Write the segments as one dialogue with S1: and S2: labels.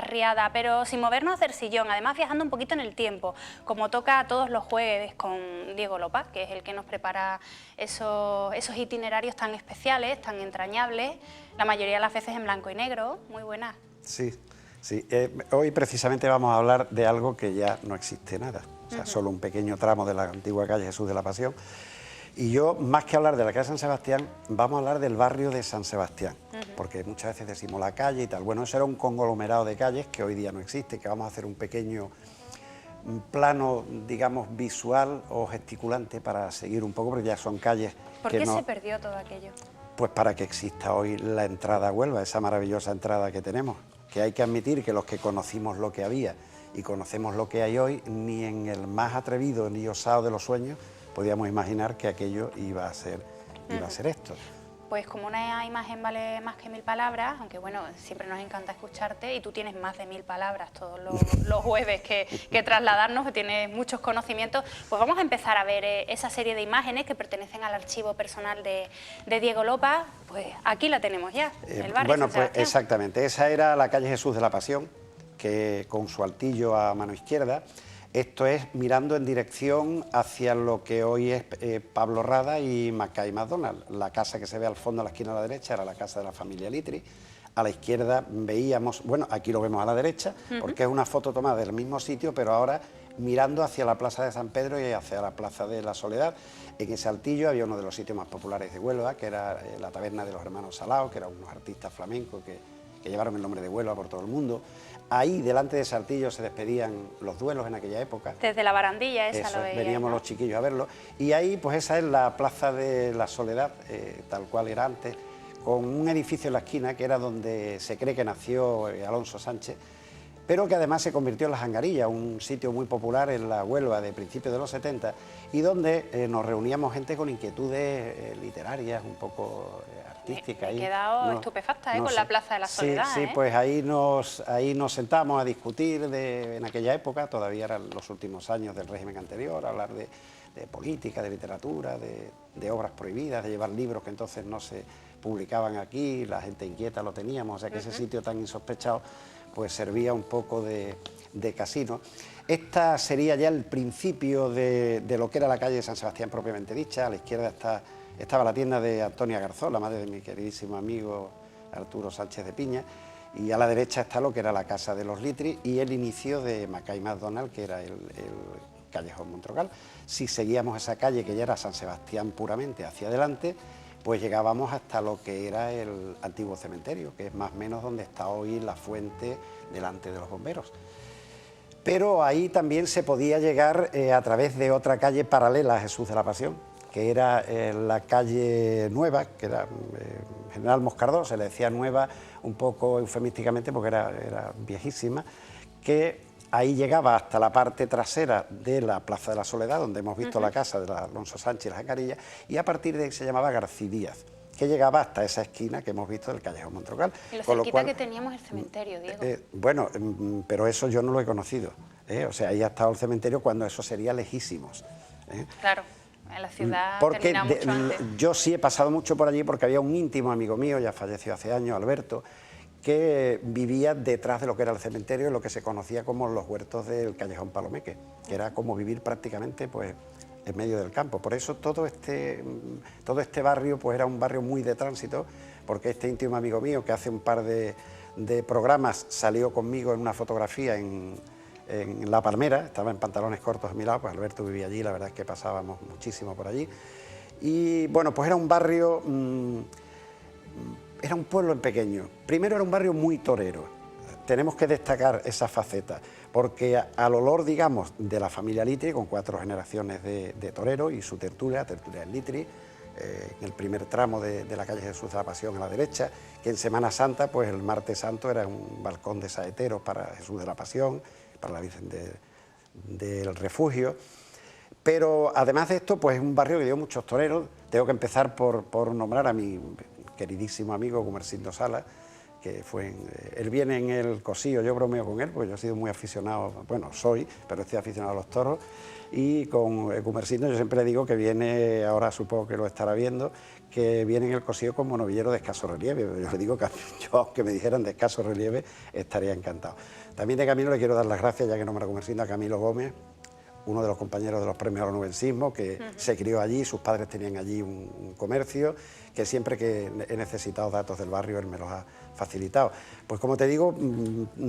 S1: Riada, pero sin movernos del sillón, además viajando un poquito en el tiempo, como toca todos los jueves con Diego Lopaz, que es el que nos prepara esos itinerarios tan especiales, tan entrañables, la mayoría de las veces en blanco y negro. Muy buenas.
S2: Sí, sí. Hoy precisamente vamos a hablar de algo que ya no existe nada, o sea, solo un pequeño tramo de la antigua calle Jesús de la Pasión. Y yo, más que hablar de la calle San Sebastián, vamos a hablar del barrio de San Sebastián, porque muchas veces decimos la calle y tal. Bueno, eso era un conglomerado de calles que hoy día no existe, que vamos a hacer un pequeño plano, digamos, visual o gesticulante para seguir un poco, porque ya son calles
S1: ¿Por
S2: que
S1: qué
S2: no...
S1: se perdió todo aquello?
S2: Pues para que exista hoy la entrada a Huelva, esa maravillosa entrada que tenemos, que hay que admitir que los que conocimos lo que había y conocemos lo que hay hoy, ni en el más atrevido ni osado de los sueños podíamos imaginar que aquello iba a ser esto.
S1: Pues como una imagen vale más que 1000 palabras, aunque bueno, siempre nos encanta escucharte y tú tienes más de 1000 palabras todos los jueves que trasladarnos, que tienes muchos conocimientos, pues vamos a empezar a ver esa serie de imágenes que pertenecen al archivo personal de Diego Lopaz. Pues aquí la tenemos ya, el barrio
S2: Bueno,
S1: San
S2: pues
S1: Sebastián.
S2: exactamente, esa era la calle Jesús de la Pasión, que con su altillo a mano izquierda. Esto es mirando en dirección hacia lo que hoy es Pablo Rada y Mackay McDonald. La casa que se ve al fondo a la esquina a la derecha era la casa de la familia Litri. A la izquierda veíamos, bueno, aquí lo vemos a la derecha, porque es una foto tomada del mismo sitio, pero ahora mirando hacia la Plaza de San Pedro y hacia la Plaza de la Soledad. En ese altillo había uno de los sitios más populares de Huelva, que era la taberna de los hermanos Salao, que eran unos artistas flamencos que llevaron el nombre de Huelva por todo el mundo. Ahí, delante de ese altillo, se despedían los duelos en aquella época.
S1: Desde la barandilla esa
S2: Eso,
S1: lo veía,
S2: veníamos,
S1: ¿no?
S2: Los chiquillos a verlo. Y ahí, pues esa es la Plaza de la Soledad, tal cual era antes, con un edificio en la esquina que era donde se cree que nació Alonso Sánchez, pero que además se convirtió en La Jangarilla, un sitio muy popular en la Huelva de principios de los 70, y donde nos reuníamos gente con inquietudes literarias, un poco artísticas.
S1: Me he quedado estupefacta con la Plaza de la Soledad.
S2: Sí, pues ahí nos sentamos a discutir en aquella época, todavía eran los últimos años del régimen anterior, hablar de política, de literatura, de obras prohibidas, de llevar libros que entonces no se publicaban aquí, la gente inquieta lo teníamos, o sea que ese sitio tan insospechado pues servía un poco de casino. Esta sería ya el principio de lo que era la calle de San Sebastián propiamente dicha. A la izquierda estaba la tienda de Antonia Garzón, la madre de mi queridísimo amigo Arturo Sánchez de Piña, y a la derecha está lo que era la casa de los Litri y el inicio de Mackay McDonald, que era el callejón Montroncal. Si seguíamos esa calle, que ya era San Sebastián puramente, hacia adelante, pues llegábamos hasta lo que era el antiguo cementerio, que es más o menos donde está hoy la fuente delante de los bomberos. Pero ahí también se podía llegar a través de otra calle paralela a Jesús de la Pasión, que era la calle Nueva, que era General Moscardó, se le decía Nueva un poco eufemísticamente porque era viejísima, que ahí llegaba hasta la parte trasera de la Plaza de la Soledad, donde hemos visto la casa de Alonso Sánchez y la Jangarilla, y a partir de ahí se llamaba García Díaz, que llegaba hasta esa esquina que hemos visto del callejón Montroncal.
S1: Y lo cerquita que teníamos el cementerio, Diego.
S2: Bueno, pero eso yo no lo he conocido, o sea, ahí ha estado el cementerio cuando eso sería lejísimos.
S1: Claro, en la ciudad
S2: porque
S1: termina mucho antes.
S2: Yo sí he pasado mucho por allí porque había un íntimo amigo mío, ya falleció hace años, Alberto, que vivía detrás de lo que era el cementerio, lo que se conocía como los huertos del callejón Palomeque, que era como vivir prácticamente pues en medio del campo. Por eso todo este barrio pues era un barrio muy de tránsito, porque este íntimo amigo mío, que hace un par de programas salió conmigo en una fotografía en La Palmera, estaba en pantalones cortos a mi lado, pues Alberto vivía allí, la verdad es que pasábamos muchísimo por allí. Y bueno, pues era un barrio, era un pueblo en pequeño. Primero era un barrio muy torero, tenemos que destacar esa faceta, porque al olor, digamos, de la familia Litri, con 4 generaciones de toreros y su tertulia del Litri, en el primer tramo de la calle Jesús de la Pasión a la derecha, que en Semana Santa, pues el martes santo era un balcón de saeteros para Jesús de la Pasión, para la Virgen del Refugio. Pero además de esto, pues es un barrio que dio muchos toreros. Tengo que empezar por nombrar a mi queridísimo amigo Gumersindo Sala, que fue él viene en el Cosío, yo bromeo con él, porque yo he sido muy aficionado, bueno, soy, pero estoy aficionado a los toros, y con Gumersindo yo siempre le digo que viene, ahora supongo que lo estará viendo, que viene en el Cosío como novillero de escaso relieve. Yo le digo que yo, aunque me dijeran de escaso relieve, estaría encantado. También de camino le quiero dar las gracias, ya que nombra Gumersindo, a Camilo Gómez, uno de los compañeros de los premios al Onubencismo, que se crió allí, sus padres tenían allí un comercio, que siempre que he necesitado datos del barrio él me los ha facilitado. Pues como te digo,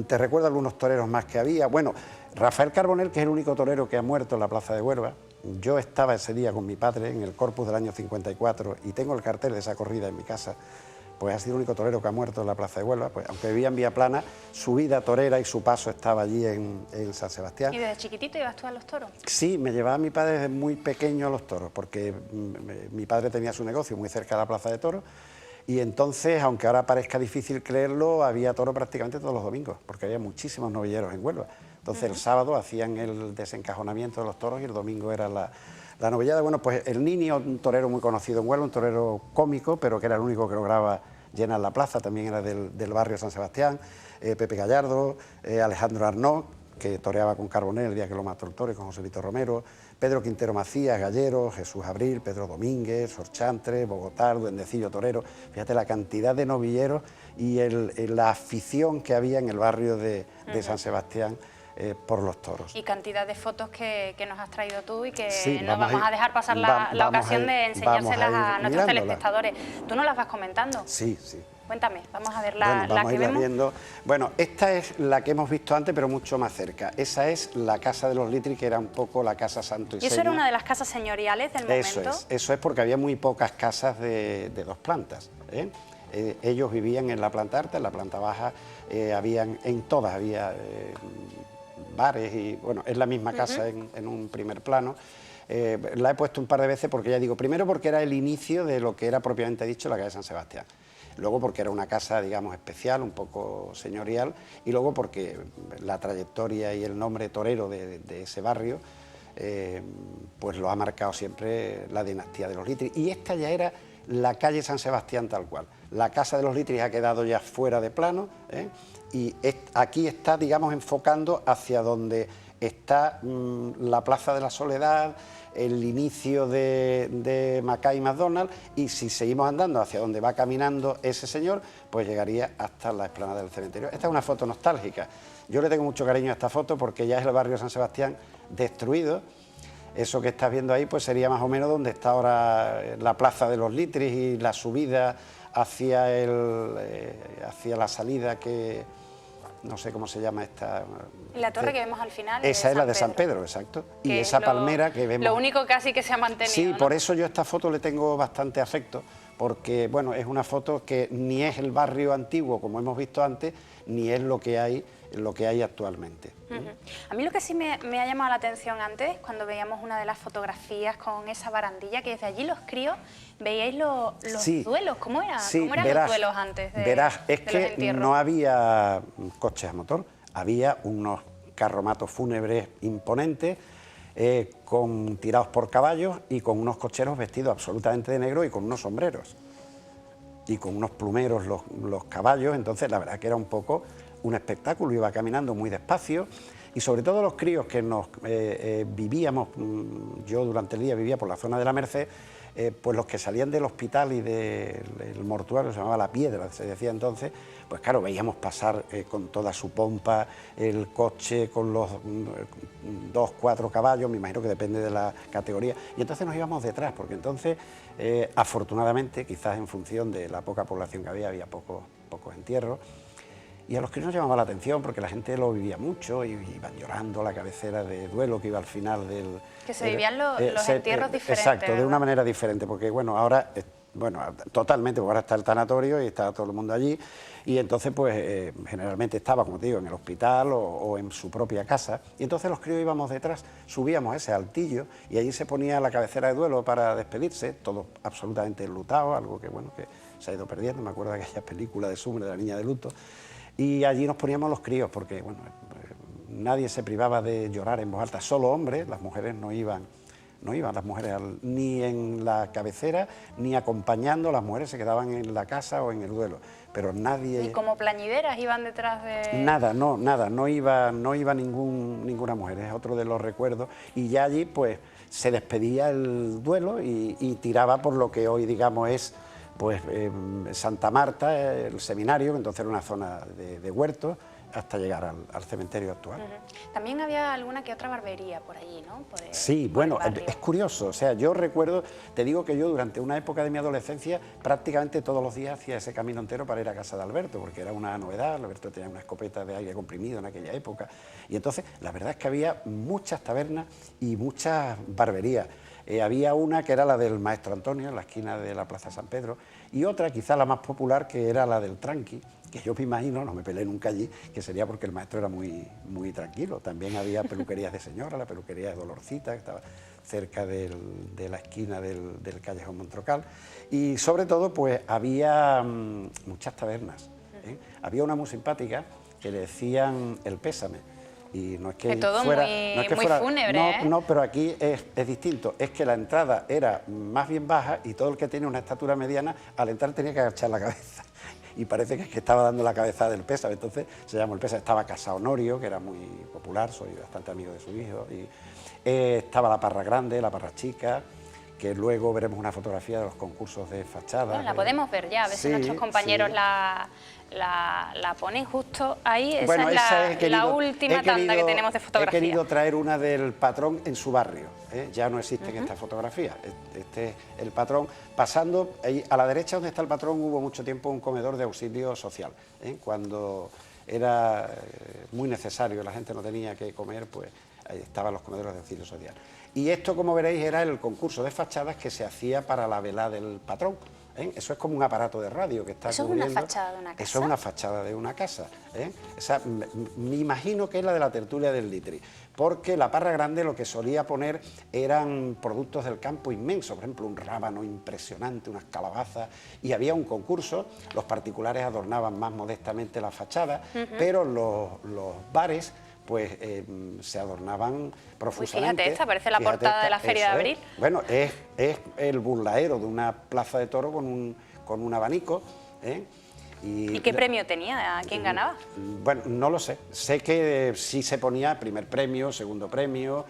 S2: te recuerdo algunos toreros más que había. Bueno, Rafael Carbonell, que es el único torero que ha muerto en la plaza de Huelva. Yo estaba ese día con mi padre en el Corpus del año 54 y tengo el cartel de esa corrida en mi casa. Pues ha sido el único torero que ha muerto en la plaza de Huelva, pues aunque vivía en Villaplana, su vida torera y su paso estaba allí en San Sebastián.
S1: ¿Y desde chiquitito ibas tú a los toros?
S2: Sí, me llevaba mi padre desde muy pequeño a los toros, porque mi padre tenía su negocio muy cerca de la plaza de toros, y entonces, aunque ahora parezca difícil creerlo, había toro prácticamente todos los domingos, porque había muchísimos novilleros en Huelva. Entonces el sábado hacían el desencajonamiento de los toros y el domingo era la novillada. Bueno, pues el Niño, un torero muy conocido en Huelva, un torero cómico, pero que era el único que lograba llenar la plaza, también era del barrio San Sebastián, Pepe Gallardo, Alejandro Arnaud, que toreaba con Carbonell el día que lo mató el toro, y con José Vito Romero, Pedro Quintero Macías, Gallero, Jesús Abril, Pedro Domínguez, Sorchantre, Bogotá, Duendecillo Torero. Fíjate la cantidad de novilleros y la afición que había en el barrio de San Sebastián por los toros.
S1: Y cantidad de fotos que nos has traído tú y que
S2: sí,
S1: no vamos a dejar pasar la ocasión de enseñárselas a nuestros telespectadores. ¿Tú nos las vas comentando?
S2: Sí, sí.
S1: Cuéntame, vamos a ver
S2: bueno,
S1: la que vemos.
S2: Viendo. Bueno, esta es la que hemos visto antes, pero mucho más cerca. Esa es la Casa de los Litri, que era un poco la Casa Santo y Seña.
S1: ¿Y eso era una de las casas señoriales del momento?
S2: Eso es porque había muy pocas casas de dos plantas. Ellos vivían en la planta alta, en la planta baja, en todas había bares y, bueno, es la misma casa en un primer plano. La he puesto un par de veces porque, ya digo, primero porque era el inicio de lo que era propiamente dicho la calle San Sebastián. Luego porque era una casa, digamos, especial, un poco señorial, y luego porque la trayectoria y el nombre torero de ese barrio, pues lo ha marcado siempre la dinastía de los Litri. Y esta ya era la calle San Sebastián tal cual. La casa de los Litri ha quedado ya fuera de plano, y aquí está, digamos, enfocando hacia donde está la Plaza de la Soledad, el inicio de Mackay McDonald, y si seguimos andando hacia donde va caminando ese señor, pues llegaría hasta la explanada del cementerio. Esta es una foto nostálgica. Yo le tengo mucho cariño a esta foto porque ya es el barrio de San Sebastián destruido. Eso que estás viendo ahí pues sería más o menos donde está ahora la Plaza de los Litris y la subida hacia la salida que... no sé cómo se llama esta...
S1: Y la torre que vemos al final
S2: esa es la de San Pedro, exacto. Y esa palmera que vemos...
S1: Lo único casi que se ha mantenido,
S2: sí,
S1: ¿no?
S2: Por eso yo a esta foto le tengo bastante afecto, porque, bueno, es una foto que ni es el barrio antiguo, como hemos visto antes, ni es lo que hay actualmente.
S1: A mí lo que sí me ha llamado la atención antes, cuando veíamos una de las fotografías con esa barandilla, que desde allí los críos veíais los duelos. ¿Cómo eran los duelos antes de
S2: es que no había coches a motor, había unos carromatos fúnebres imponentes, tirados por caballos y con unos cocheros vestidos absolutamente de negro y con unos sombreros y con unos plumeros los caballos. Entonces la verdad que era un poco un espectáculo, iba caminando muy despacio, y sobre todo los críos que nos vivíamos, yo durante el día vivía por la zona de la Merced, pues los que salían del hospital y del mortuario, se llamaba La Piedra, se decía entonces, pues claro, veíamos pasar con toda su pompa el coche con los 2, 4 caballos, me imagino que depende de la categoría, y entonces nos íbamos detrás, porque entonces, afortunadamente, quizás en función de la poca población que había pocos entierros, y a los que nos llamaba la atención porque la gente lo vivía mucho y iban llorando la cabecera de duelo que iba al final del...
S1: Que se vivían los entierros diferentes.
S2: Exacto,
S1: ¿verdad?
S2: de una manera diferente, porque bueno, ahora, totalmente, porque ahora está el tanatorio y está todo el mundo allí, y entonces pues generalmente estaba, como te digo, en el hospital o en su propia casa, y entonces los críos íbamos detrás, subíamos ese altillo y allí se ponía la cabecera de duelo para despedirse, todo absolutamente enlutado, algo que bueno, que se ha ido perdiendo. Me acuerdo de aquella película de Summer, de la niña de luto. Y allí nos poníamos los críos, porque bueno, nadie se privaba de llorar en voz alta, solo hombres, las mujeres no iban no iban las mujeres ni en la cabecera, ni acompañando, las mujeres se quedaban en la casa o en el duelo, pero nadie...
S1: ¿Y como plañideras iban detrás de...?
S2: Nada, no iba ninguna mujer, es otro de los recuerdos, y ya allí pues se despedía el duelo y tiraba por lo que hoy digamos es pues Santa Marta, el seminario, que entonces era una zona de huertos, hasta llegar al cementerio actual.
S1: También había alguna que otra barbería por allí, ¿no?
S2: Sí, bueno, es curioso, o sea, yo recuerdo, te digo que yo durante una época de mi adolescencia prácticamente todos los días hacía ese camino entero para ir a casa de Alberto, porque era una novedad. Alberto tenía una escopeta de aire comprimido en aquella época, y entonces la verdad es que había muchas tabernas y muchas barberías. Había una que era la del Maestro Antonio, en la esquina de la Plaza San Pedro, y otra, quizá la más popular, que era la del Tranqui, que yo me imagino, no me peleé nunca allí, que sería porque el maestro era muy tranquilo. También había peluquerías de señora, la peluquería de Dolorcita, que estaba cerca de la esquina del Callejón Montrocal, y sobre todo pues había muchas tabernas, ¿eh? Había una muy simpática que le decían El Pésame, y no es que
S1: todo
S2: fuera,
S1: muy,
S2: no es que
S1: muy
S2: fuera,
S1: fúnebre,
S2: no,
S1: ¿eh?
S2: no, pero aquí es distinto, es que la entrada era más bien baja y todo el que tiene una estatura mediana al entrar tenía que agachar la cabeza. Y parece que es que estaba dando la cabeza del Pésame, entonces se llamó El Pésame. Estaba Casa Honorio, que era muy popular, soy bastante amigo de su hijo, y estaba la Parra Grande, la Parra Chica, que luego veremos una fotografía de los concursos de fachada.
S1: Bueno, la podemos ver ya, a ver si nuestros compañeros
S2: sí.
S1: la ponen justo ahí. Esa
S2: Bueno,
S1: es la última tanda que tenemos de fotografía.
S2: He querido traer una del patrón en su barrio, ¿eh? Ya no existen estas fotografías. Este es el patrón. Pasando, ahí, a la derecha donde está el patrón hubo mucho tiempo un comedor de auxilio social, ¿eh? Cuando era muy necesario, la gente no tenía que comer, pues ahí estaban los comedores de auxilio social. Y esto, como veréis, era el concurso de fachadas que se hacía para la vela del patrón, ¿eh? Eso es como un aparato de radio que está cubriendo.
S1: ¿Eso es una fachada de una casa?
S2: Eso es una fachada de una casa, ¿eh? Esa, me imagino que es la de la tertulia del Litri, porque la Parra Grande lo que solía poner eran productos del campo inmensos, por ejemplo, un rábano impresionante, unas calabazas, y había un concurso. Los particulares adornaban más modestamente la fachada, pero los bares pues se adornaban profusamente.
S1: Fíjate, esta parece la portada de la Feria de Abril.
S2: Bueno, es el burlaero de una plaza de toro con un abanico, ¿eh?
S1: ¿Y qué premio tenía? ¿A quién ganaba?
S2: Bueno, no lo sé. Sé que sí se ponía primer premio, segundo premio,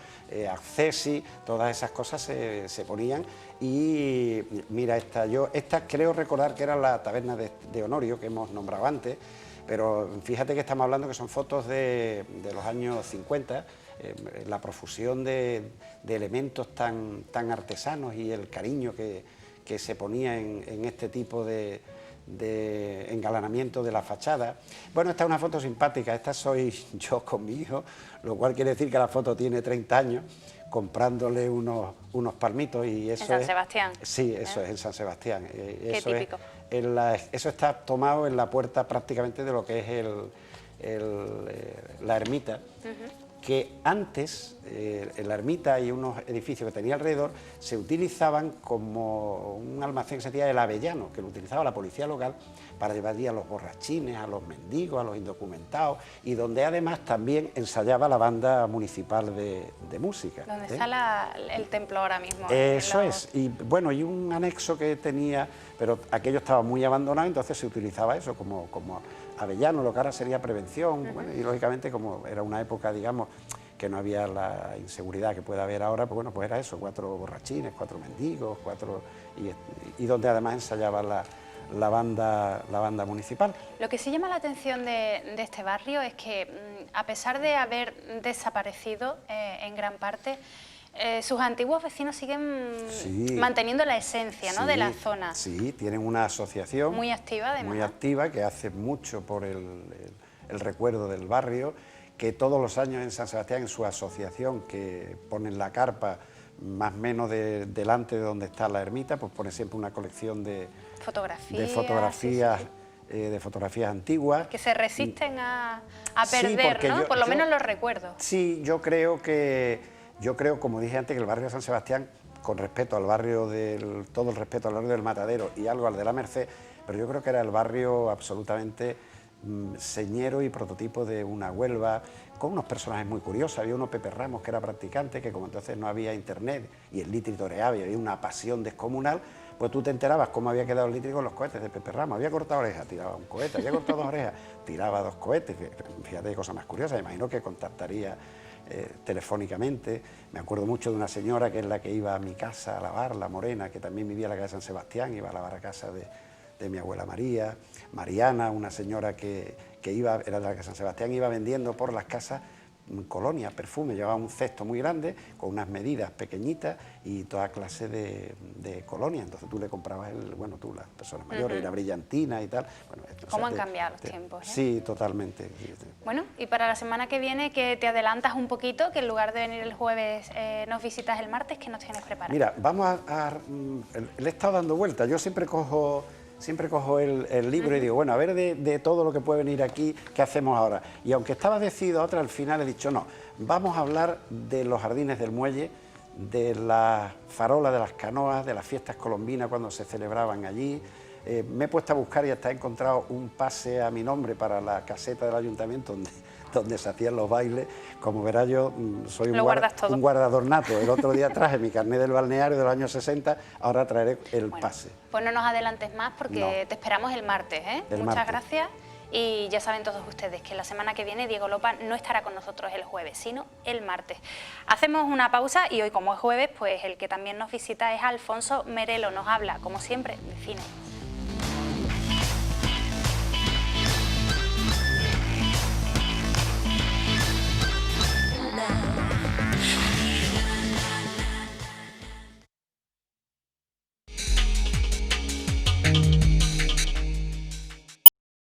S2: accesi, todas esas cosas se ponían. Y mira, esta creo recordar que era la taberna de Honorio, que hemos nombrado antes, pero fíjate que estamos hablando que son fotos de los años 50, la profusión de elementos tan artesanos y el cariño que se ponía en este tipo de engalanamiento de la fachada. Bueno, esta es una foto simpática, esta soy yo con mi hijo, lo cual quiere decir que la foto tiene 30 años, comprándole unos palmitos, y eso
S1: ¿En San Sebastián?
S2: Sí, eso es en San Sebastián.
S1: Qué típico.
S2: Eso está tomado en la puerta prácticamente de lo que es la ermita, que antes, en la ermita y unos edificios que tenía alrededor, se utilizaban como un almacén que se decía El Avellano, que lo utilizaba la policía local para llevar allí a los borrachines, a los mendigos, a los indocumentados, y donde además también ensayaba la banda municipal de música.
S1: Donde está el templo ahora mismo.
S2: Eso es, y bueno, y un anexo que tenía, pero aquello estaba muy abandonado, entonces se utilizaba eso como Avellano, lo que ahora sería prevención, bueno, y lógicamente como era una época, digamos, que no había la inseguridad que puede haber ahora, pues bueno, pues era eso, 4 borrachines, 4 mendigos, y donde además ensayaba la banda municipal.
S1: Lo que sí llama la atención de este barrio es que, a pesar de haber desaparecido en gran parte, sus antiguos vecinos siguen manteniendo la esencia, ¿no?, de la zona.
S2: Sí, tienen una asociación
S1: muy activa, además.
S2: Muy activa, que hace mucho por el recuerdo del barrio, que todos los años en San Sebastián, en su asociación, que ponen la carpa más o menos delante de donde está la ermita, pues pone siempre una colección de fotografías, de fotografías antiguas.
S1: Que se resisten a perder, ¿no? Por lo menos los recuerdos.
S2: Sí, yo creo, como dije antes, que el barrio de San Sebastián, con respeto al barrio todo el respeto al barrio del Matadero y algo al de la Merced, pero yo creo que era el barrio absolutamente señero y prototipo de una Huelva, con unos personajes muy curiosos. Había uno, Pepe Ramos, que era practicante, que como entonces no había internet y el Litri toreaba y había una pasión descomunal, pues tú te enterabas cómo había quedado el Litri con los cohetes de Pepe Ramos. Había cortado orejas, tiraba un cohete, había cortado 2 orejas, tiraba 2 cohetes. Fíjate qué cosa más curiosa, me imagino que contactaría telefónicamente. Me acuerdo mucho de una señora que es la que iba a mi casa a lavar, la Morena, que también vivía en la calle San Sebastián, iba a lavar a casa de mi abuela María. Mariana, una señora que iba, era de la calle San Sebastián, iba vendiendo por las casas colonia, perfume, llevaba un cesto muy grande con unas medidas pequeñitas y toda clase de colonia. Entonces tú le comprabas, tú, las personas mayores, la brillantina y tal. Bueno,
S1: ¿Cómo han cambiado los tiempos?
S2: Sí, totalmente.
S1: Bueno, y para la semana que viene, que te adelantas un poquito, que en lugar de venir el jueves nos visitas el martes, ¿qué nos tienes preparado?
S2: Mira, le he estado dando vueltas. Yo siempre cojo el libro y digo, bueno, a ver de todo lo que puede venir aquí, ¿qué hacemos ahora? Y aunque estaba decidido a otra, al final he dicho, no, vamos a hablar de los jardines del muelle, de las farolas de las canoas, de las fiestas colombinas cuando se celebraban allí. Me he puesto a buscar y hasta he encontrado un pase a mi nombre para la caseta del ayuntamiento donde se hacían los bailes. Como verás, yo soy un guardador nato. El otro día traje mi carnet del balneario de los años 60, ahora traeré el pase.
S1: Pues no nos adelantes más porque te esperamos el martes, ¿eh? Muchas gracias. Y ya saben todos ustedes que la semana que viene Diego Lopa no estará con nosotros el jueves, sino el martes. Hacemos una pausa y hoy, como es jueves, pues el que también nos visita es Alfonso Merelo. Nos habla, como siempre, de cine.